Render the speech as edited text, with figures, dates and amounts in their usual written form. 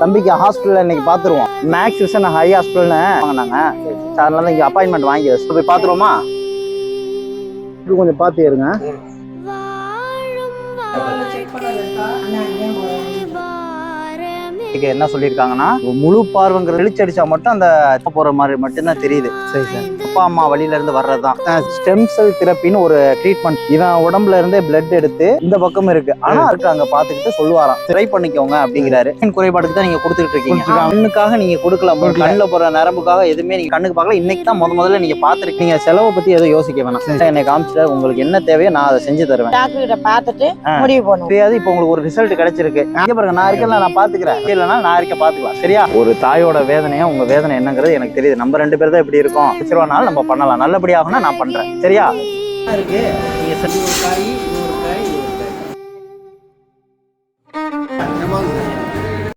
தம்பிக்கு ஹாஸ்பிட்டல் இன்னைக்கு பாத்துருவோம். மேக்ஸ் விஷன் ஹை ஹாஸ்பிட்டல்னு வாங்கினாங்க. அதனால தான் இங்க அப்பாயின்மெண்ட் வாங்கி போய் பாத்துருவோமா? கொஞ்சம் பாத்து இருங்க. என்ன சொல்லியிருக்காங்கன்னா முழு பார்வைங்கிற வெளிச்சடிச்சா மட்டும் அந்த போற மாதிரி மட்டும்தான் தெரியுது. சரி சார். அப்பா அம்மா வழியில இருந்து வர்றதுதான் ஸ்டெம் செல் தெரப்பின்னு ஒரு ட்ரீட்மெண்ட். இவன் உடம்புல இருந்தே பிளட் எடுத்து இந்த பக்கம் இருக்கு. ஆனா அதுக்கு அங்க பாத்துக்கிட்டு சொல்லுவாராம், ட்ரை பண்ணிக்கோங்க அப்படிங்கிறாரு. குறைபாடுக்கு தான் நீங்க கொடுத்துட்டு இருக்கீங்க. கண்ணுக்காக நீங்க கொடுக்கலாம். கண்ணுல போற நரம்புக்காக எதுவுமே நீங்க கண்ணுக்கு பார்க்கல. இன்னைக்கு தான் முதல்ல நீங்க பாத்துருக்கீங்க. செலவை பத்தி எதுவும் யோசிக்க வேணாம். என்னை காமிச்சிட்டு உங்களுக்கு என்ன தேவையோ நான் அதை செஞ்சு தருவேன். டாக்டர் பார்த்துட்டு முடிவு பண்ணுவோம். தெரியாது. இப்போ உங்களுக்கு ஒரு ரிசல்ட் கிடைச்சிருக்கு. பாருங்க, நான் இருக்கேன், நான் பாத்துக்கிறேன். இல்லைன்னா நான் இருக்க பாத்துக்கலாம். சரியா? ஒரு தாயோட வேதனையா உங்க வேதனை என்னங்கிறது எனக்கு தெரியுது. நம்ம 2 பேர் தான் இப்படி இருக்கோம். நம்ம பண்ணலாம். நல்லபடியாகனா நான் பண்றேன். சரியா? இருக்கு. நீங்க